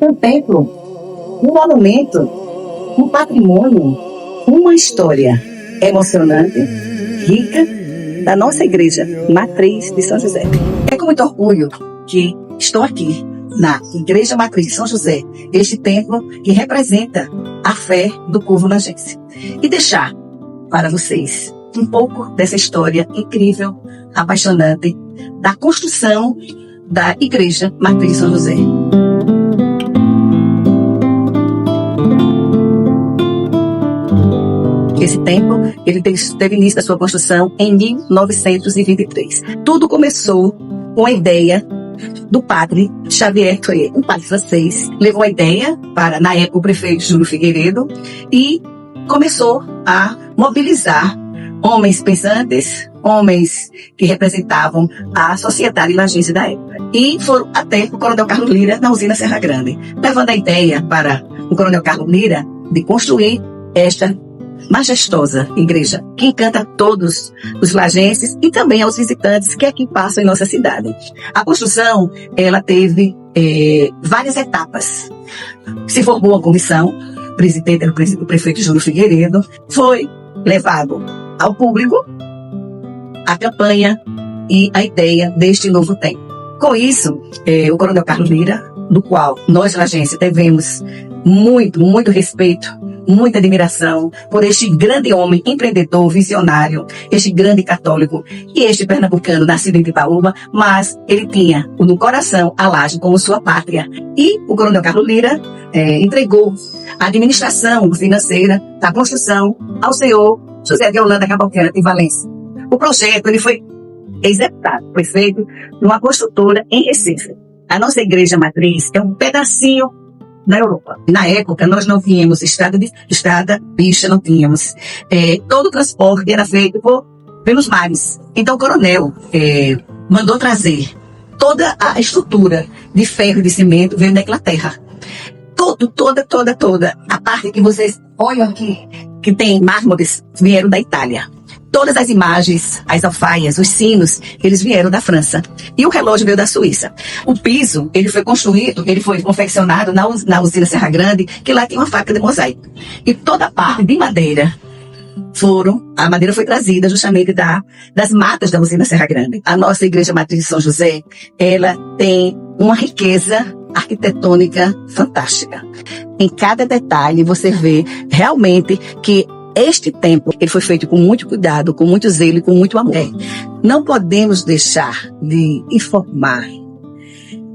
um templo, um monumento, um patrimônio, uma história emocionante, rica, da nossa igreja matriz de São José. É com muito orgulho que estou aqui na Igreja Matriz de São José, este templo que representa a fé do povo lagense. E deixar para vocês um pouco dessa história incrível, apaixonante, da construção da Igreja Matriz de São José. Esse templo, ele teve início da sua construção em 1923. Tudo começou com a ideia do padre Xavier Thoët, um padre francês, levou a ideia para, na época, o prefeito Júlio Figueiredo e começou a mobilizar homens pensantes, homens que representavam a sociedade lagense da época. E foram até o Coronel Carlos Lira, na usina Serra Grande, levando a ideia para o Coronel Carlos Lira de construir esta majestosa igreja, que encanta a todos os lagenses e também aos visitantes que aqui passam em nossa cidade. A construção, ela teve várias etapas. Se formou uma comissão, o presidente era o prefeito Júlio Figueiredo, foi levado ao público a campanha e a ideia deste novo templo. Com isso, o Coronel Carlos Lira, do qual nós lagenses devemos muito respeito, muita admiração por este grande homem, empreendedor, visionário, este grande católico e este pernambucano nascido em Itaúba, mas ele tinha no coração a Laje como sua pátria. E o Coronel Carlos Lira entregou a administração financeira da construção ao senhor José de Holanda Cavalcante de Valença. O projeto ele foi executado, foi feito numa construtora em Recife. A nossa igreja matriz é um pedacinho da Europa. Na época, nós não tínhamos estrada pista, não tínhamos. Todo o transporte era feito pelos mares. Então, o coronel mandou trazer toda a estrutura de ferro e de cimento, veio da Inglaterra. Toda a parte que vocês olham aqui, que tem mármores, vieram da Itália. Todas as imagens, as alfaias, os sinos, eles vieram da França. E o relógio veio da Suíça. O piso, ele foi construído, ele foi confeccionado na usina Serra Grande, que lá tem uma fábrica de mosaico. E toda a parte de madeira a madeira foi trazida justamente das matas da usina Serra Grande. A nossa Igreja Matriz de São José, ela tem uma riqueza arquitetônica fantástica. Em cada detalhe você vê realmente que este templo ele foi feito com muito cuidado, com muito zelo e com muito amor. Não podemos deixar de informar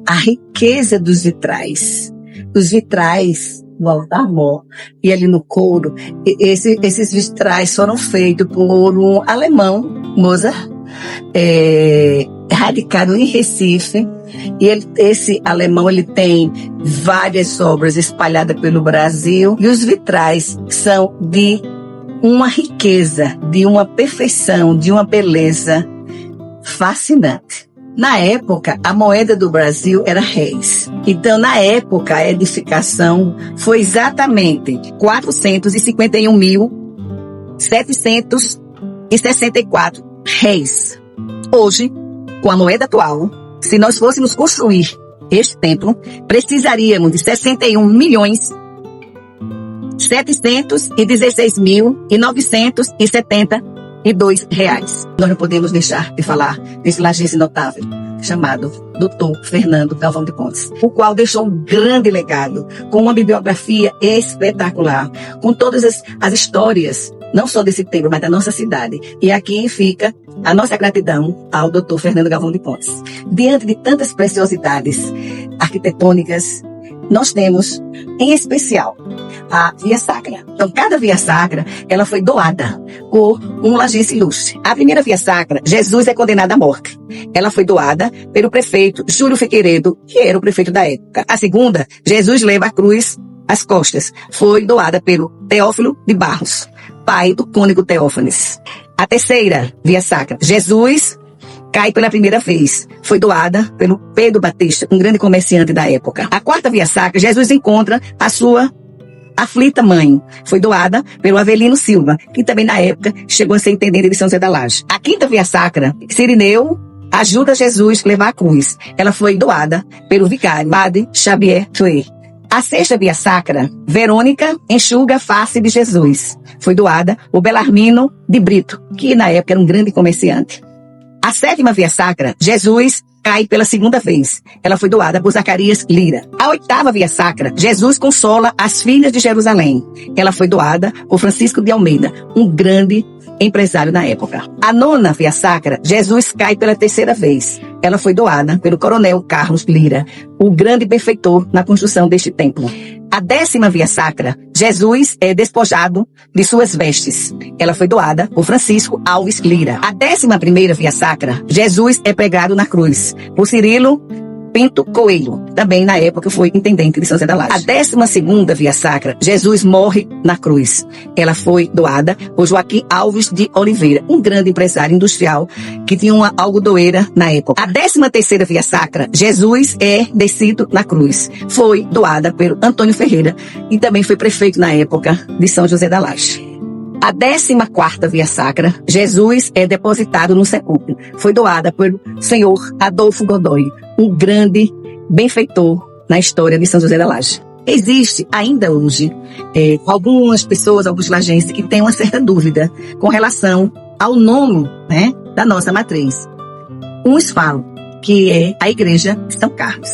a riqueza dos vitrais. Os vitrais no altar-mor e ali no couro, esses vitrais foram feitos por um alemão, Mozart, radicado em Recife. E esse alemão ele tem várias obras espalhadas pelo Brasil. E os vitrais são de uma riqueza, de uma perfeição, de uma beleza fascinante. Na época, a moeda do Brasil era réis. Então, na época, a edificação foi exatamente 451.764 réis. Hoje, com a moeda atual, se nós fôssemos construir este templo, precisaríamos de 61.716.972 reais. Nós não podemos deixar de falar desse lagense notável, chamado Dr. Fernando Galvão de Pontes, o qual deixou um grande legado, com uma bibliografia espetacular, com todas as histórias, não só desse templo, mas da nossa cidade. E aqui fica a nossa gratidão ao Dr. Fernando Galvão de Pontes. Diante de tantas preciosidades arquitetônicas, nós temos, em especial, a Via Sacra. Então, cada Via Sacra, ela foi doada por um lagense ilustre. A primeira Via Sacra, Jesus é condenado à morte. Ela foi doada pelo prefeito Júlio Figueiredo, que era o prefeito da época. A segunda, Jesus leva a cruz às costas. Foi doada pelo Teófilo de Barros, pai do cônego Teófanes. A terceira Via Sacra, Jesus cai pela primeira vez. Foi doada pelo Pedro Batista, um grande comerciante da época. A quarta Via Sacra, Jesus encontra a sua aflita mãe. Foi doada pelo Avelino Silva, que também na época chegou a ser intendente de São José da Laje. A quinta Via Sacra, Cirineu ajuda Jesus a levar a cruz. Ela foi doada pelo vicário, padre Xavier Thoët. A sexta via sacra, Verônica enxuga a face de Jesus. Foi doada por Belarmino de Brito, que na época era um grande comerciante. A sétima via sacra, Jesus cai pela segunda vez. Ela foi doada por Zacarias Lira. A oitava via sacra, Jesus consola as filhas de Jerusalém. Ela foi doada por Francisco de Almeida, um grande empresário na época. A nona via sacra, Jesus cai pela terceira vez. Ela foi doada pelo coronel Carlos Lira, o grande benfeitor na construção deste templo. A décima via sacra, Jesus é despojado de suas vestes. Ela foi doada por Francisco Alves Lira. A 11ª via sacra, Jesus é pregado na cruz por Cirilo Pinto Coelho, também na época foi intendente de São José da Laje. A 12ª via sacra, Jesus morre na cruz. Ela foi doada por Joaquim Alves de Oliveira, um grande empresário industrial que tinha uma algodoeira na época. A 13ª via sacra, Jesus é descido na cruz. Foi doada pelo Antônio Ferreira e também foi prefeito na época de São José da Laje. A 14ª via sacra, Jesus é depositado no sepulcro. Foi doada pelo senhor Adolfo Godoy, um grande benfeitor na história de São José da Laje. Existe ainda hoje algumas pessoas, alguns lajenses que têm uma certa dúvida com relação ao nome, né, da nossa matriz. Uns falam que é a igreja de São Carlos.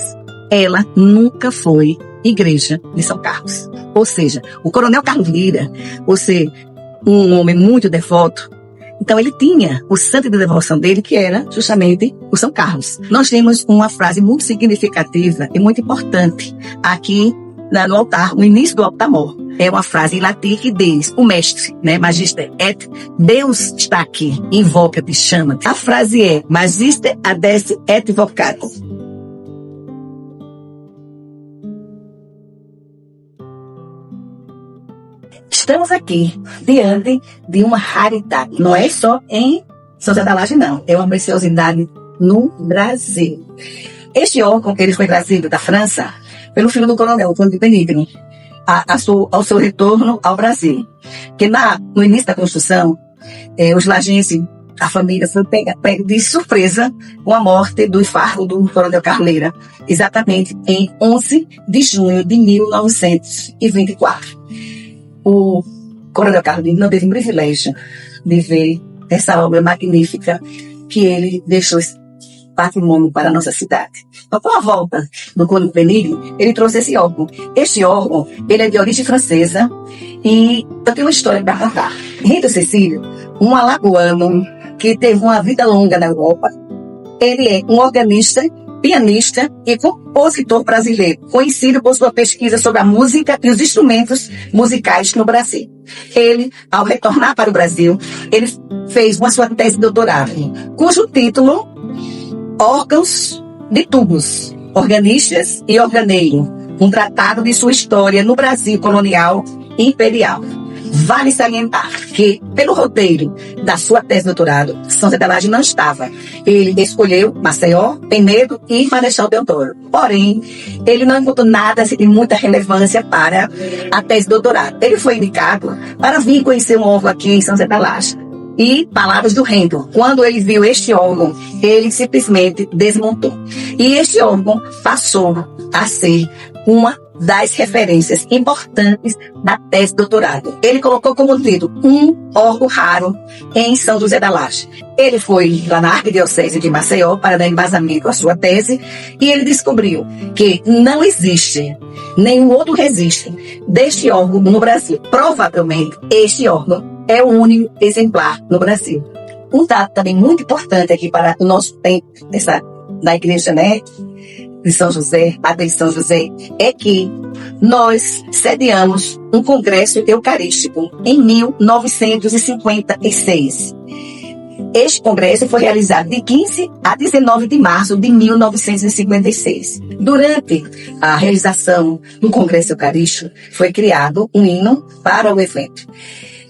Ela nunca foi igreja de São Carlos. Ou seja, o coronel Carlos Lira, um homem muito devoto, então ele tinha o santo de devoção dele, que era justamente o São Carlos. Nós temos uma frase muito significativa e muito importante aqui no altar, no início do altar-mor. É uma frase em latim que diz, o mestre, né, magister et, Deus está aqui, invoca-te, chama-te. A frase é, magister adesse et vocatum. Estamos aqui diante de uma raridade. Não é só em São José da Laje, não. É uma preciosidade no Brasil. Este órgão, ele foi trazido da França pelo filho do coronel, Antônio Benigno, ao seu retorno ao Brasil. Que no início da construção, os lajenses, a família foi pega de surpresa com a morte do infarto do coronel Carleira, exatamente em 11 de junho de 1924. O coronel Carlos não teve o privilégio de ver essa obra magnífica que ele deixou esse patrimônio para a nossa cidade. Então, com a volta do coronel Benigno, ele trouxe esse órgão. Este órgão, ele é de origem francesa e eu tenho uma história para contar. Rito Cecílio, um alagoano que teve uma vida longa na Europa, ele é um organista, pianista e compositor brasileiro, conhecido por sua pesquisa sobre a música e os instrumentos musicais no Brasil. Ele, ao retornar para o Brasil, ele fez uma sua tese de doutorado, cujo título, Órgãos de Tubos, Organistas e Organeiro, um tratado de sua história no Brasil colonial e imperial. Vale salientar que, pelo roteiro da sua tese de doutorado, São José da Laje não estava. Ele escolheu Maceió, Penedo e Marechal Deodoro. Porém, ele não encontrou nada assim, de muita relevância para a tese de doutorado. Ele foi indicado para vir conhecer um órgão aqui em São José da Laje. E palavras do Rendo. Quando ele viu este órgão, ele simplesmente desmontou. E este órgão passou a ser uma das referências importantes da tese de doutorado. Ele colocou como título um órgão raro em São José da Laje. Ele foi lá na Arquidiocese de Maceió para dar embasamento à sua tese e ele descobriu que não existe nenhum outro registro deste órgão no Brasil. Provavelmente, este órgão é o único exemplar no Brasil. Um dado também muito importante aqui para o nosso tempo da igreja, né, de São José, a de São José, é que nós sediamos um congresso eucarístico em 1956. Este congresso foi realizado de 15 a 19 de março de 1956. Durante a realização do congresso eucarístico, foi criado um hino para o evento.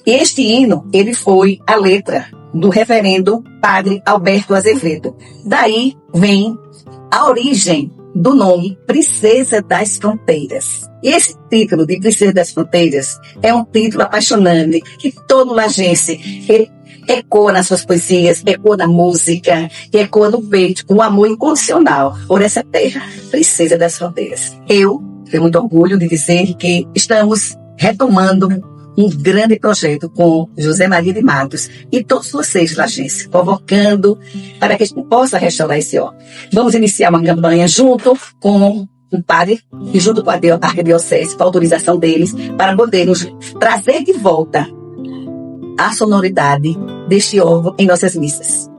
Este hino, ele foi a letra do reverendo Padre Alberto Azevedo. Daí vem a origem do nome Princesa das Fronteiras. E esse título de Princesa das Fronteiras é um título apaixonante que todo lajense ecoa nas suas poesias, ecoa na música, ecoa no peito, com um amor incondicional por essa terra, Princesa das Fronteiras. Eu tenho muito orgulho de dizer que estamos retomando um grande projeto com José Maria de Matos e todos vocês, lajenses, convocando para que a gente possa restaurar esse ó. Vamos iniciar uma campanha junto com o padre e junto com a arquidiocese, com a autorização deles, para podermos trazer de volta a sonoridade deste órgão em nossas missas.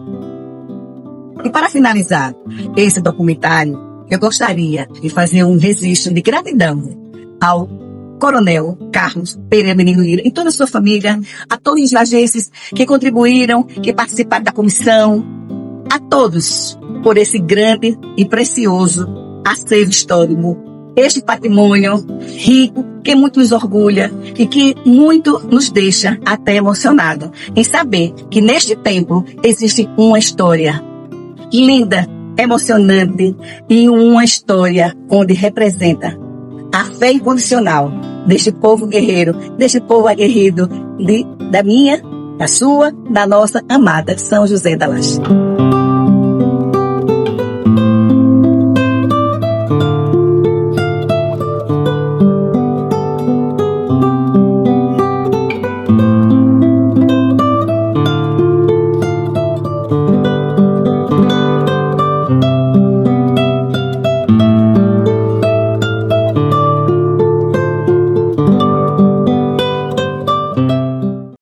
E para finalizar esse documentário, eu gostaria de fazer um registro de gratidão ao Coronel Carlos Pereira Menino Lira e toda a sua família, a todos os lajenses que contribuíram, que participaram da comissão, a todos por esse grande e precioso acervo histórico, este patrimônio rico que muito nos orgulha e que muito nos deixa até emocionado em saber que neste tempo existe uma história linda, emocionante e uma história onde representa a fé incondicional deste povo guerreiro, deste povo aguerrido da minha, da sua, da nossa amada São José da Laje.